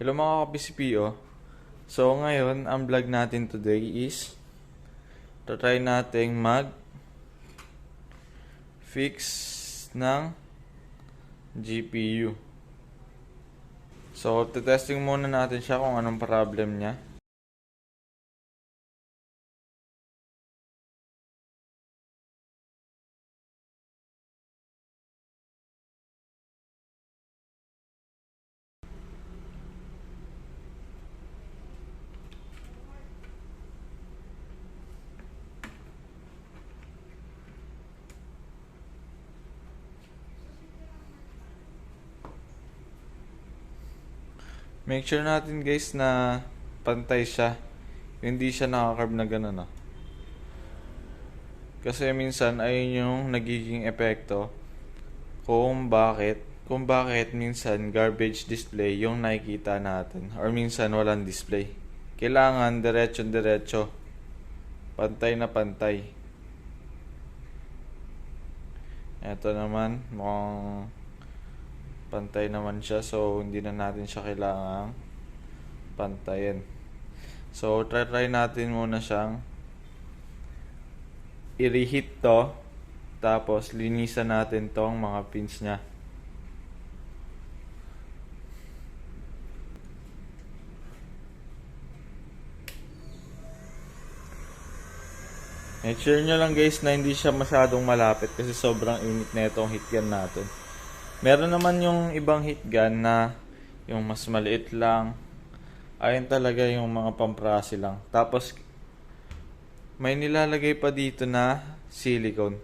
Hello mga ka-PCPO. So ngayon, ang vlog natin today is try nating mag-fix ng GPU. So, testing muna natin siya kung anong problem niya. Make sure natin guys na pantay siya. Hindi siya nakakarb na gano'n ah. Kasi minsan ayun yung nagiging epekto kung bakit minsan garbage display yung nakikita natin or minsan walang display. Kailangan diretso-diretso. Pantay na pantay. Ito naman, mukhang pantay naman siya, so hindi na natin siya kailangang pantayin. So try natin muna siyang i-reheat to, tapos linisan natin tong mga pins niya. Make sure nyo lang guys na hindi siya masyadong malapit kasi sobrang init na itong heat gun natin. Meron naman yung ibang heat gun na yung mas maliit lang. Ayun talaga yung mga pamprasi lang. Tapos may nilalagay pa dito na silicone.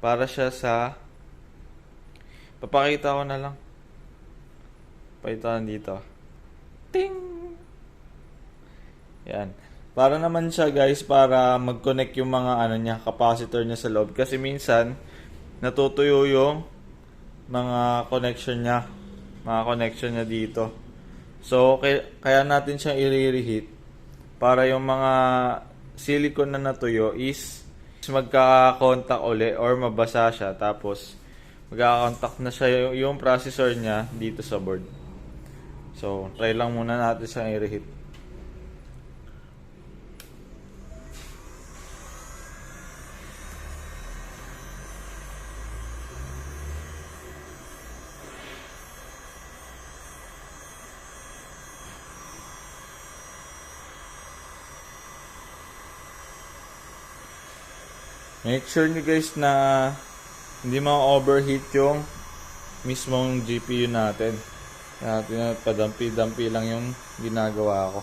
Para siya sa... Papakita ko na lang. Pakita dito. Ting! Yan. Para naman siya guys, para mag-connect yung mga capacitor niya sa loob. Kasi minsan, natutuyo yung mga connection niya dito. So, kaya natin siyang i-reheat para yung mga silicone na natuyo is magkaka-contact uli or mabasa siya. Tapos, magkaka-contact na siya yung processor niya dito sa board. So, try lang muna natin siyang i-reheat. Make sure nyo guys na hindi ma-overheat yung mismong GPU natin. Kaya padampi-dampi lang yung ginagawa ko.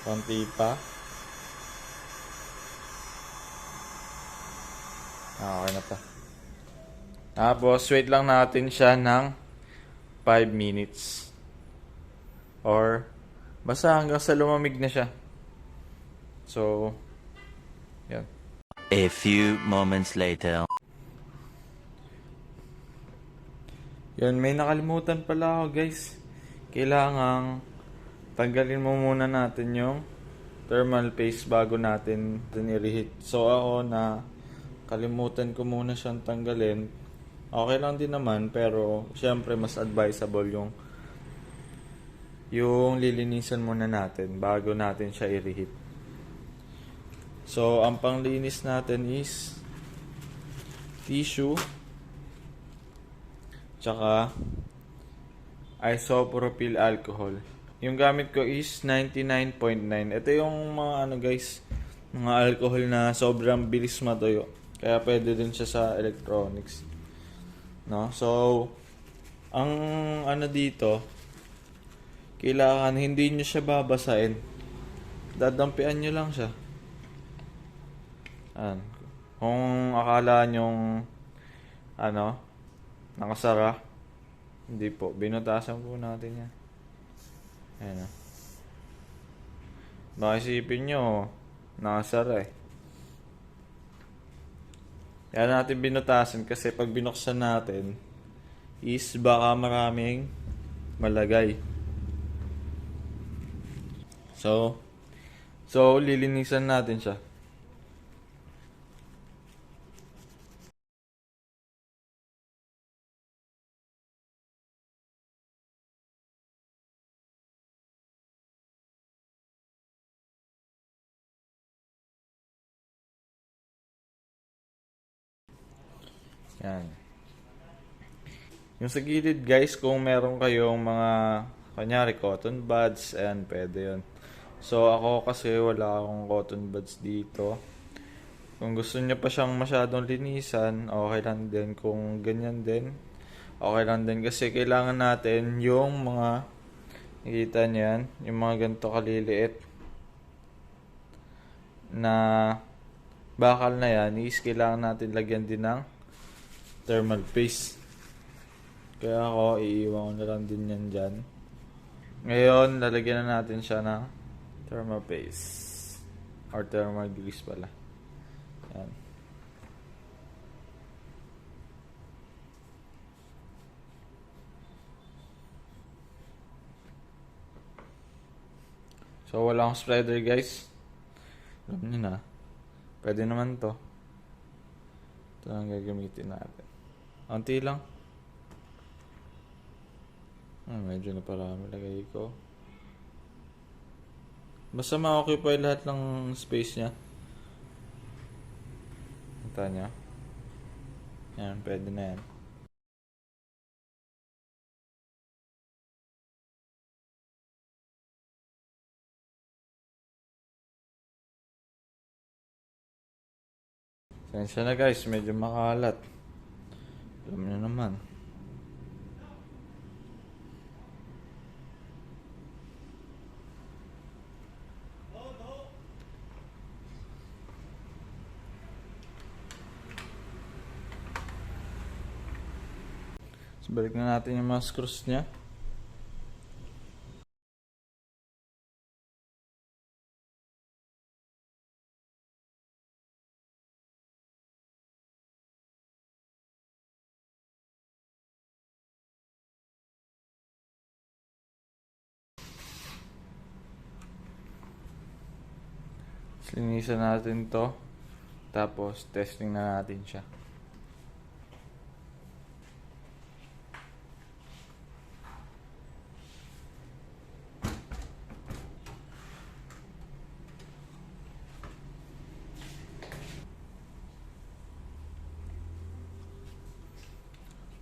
Konti pa. Okay na pa. Tapos wait lang natin siya ng 5 minutes. Or basta hanggang sa lumamig na siya. So, yan. A few moments later. Yan, may nakalimutan pala ako guys. Kailangang tanggalin mo muna natin yung thermal paste bago natin i-reheat. So ako na kalimutan ko muna siyang tanggalin. Okay lang din naman, pero syempre mas advisable yung lilinisan muna natin bago natin siya i-reheat. So, ang panglinis natin is tissue tsaka isopropyl alcohol. Yung gamit ko is 99.9. Ito yung mga guys, mga alcohol na sobrang bilis matuyo. Kaya pwede din siya sa electronics. No? So, ang dito, kailangan hindi nyo siya babasain. Dadampian nyo lang siya. Kung akala nyong nakasara, hindi po, binutasan po natin yan. Ayan. Baka isipin nyo nakasara Kaya natin binutasan kasi pag binuksan natin is baka maraming malagay. So lilinisan natin siya. Yan. Yung sa gilid guys, kung meron kayong mga, kanyari cotton buds, ayan, pwede yun. So ako kasi wala akong cotton buds dito. Kung gusto niya pa siyang masyadong linisan, okay lang din. Kung ganyan din, okay lang din. Kasi kailangan natin yung mga, nakita niyan, yung mga ganito kaliliit na bakal na yan, is kailangan natin lagyan din ng thermal paste. Kaya ako, iiwan ko na lang din yan dyan. Ngayon, lalagyan na natin siya ng thermal paste. Or thermal grease pala. Yan. So, wala akong spreader guys. Alam nyo na. Pwede naman to. Ito lang gagamitin natin. Unti lang. Medyo na parami lagay ko. Basta ma-occupy lahat ng space niya. Kita niya. Yan, pwede na yan. Sensya na guys, medyo makalat. Alam niyo naman. So, balik na natin yung mga screws niya. Linisan natin to. Tapos, testing na natin siya.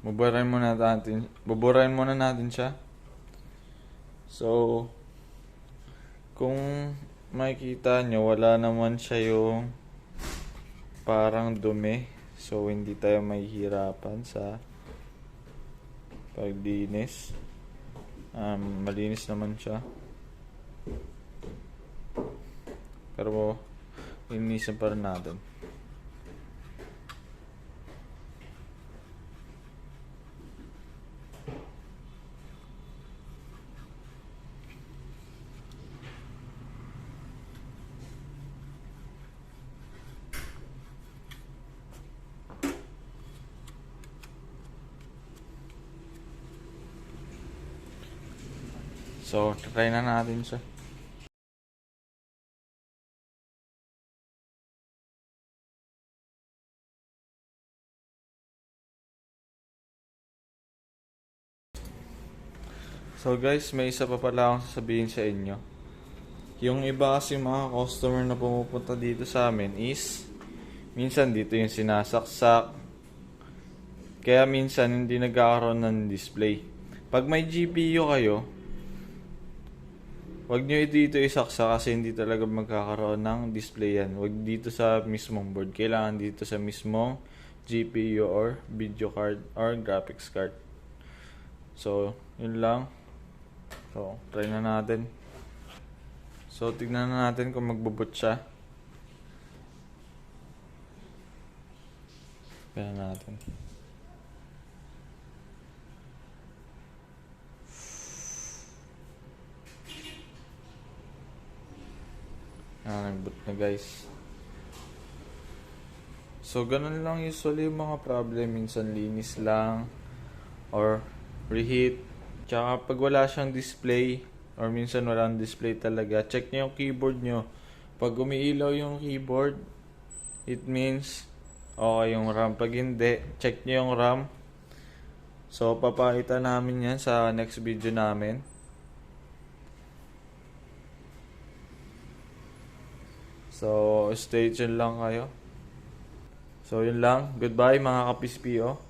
Buburahin muna natin siya. So, kung makikita nyo, wala naman siya yung parang dumi. So, hindi tayo mahihirapan sa paglinis. Malinis naman siya. Pero, linisan pa rin natin. So, try na natin siya. So guys, may isa pa pala akong sasabihin sa inyo. Yung iba kasi mga customer na pumupunta dito sa amin is minsan dito yung sinasaksak. Kaya minsan hindi nagkakaroon ng display. Pag may GPU kayo, wag nyo dito isaksa kasi hindi talaga magkakaroon ng display yan. Wag dito sa mismong board. Kailangan dito sa mismong GPU or video card or graphics card. So, yun lang. So, try na natin. So, tignan na natin kung magbo-boot siya. Kaya natin. Nag-boot na guys. So, ganun lang usually yung mga problem. Minsan linis lang or reheat. Tsaka pag wala siyang display or minsan walang display talaga, check niyo yung keyboard nyo. Pag umiilaw yung keyboard, it means okay yung RAM. Pag hindi, check niyo yung RAM. So, papakita namin yan sa next video namin. So, stay tuned lang kayo. So, yun lang. Goodbye mga ka-PCPO.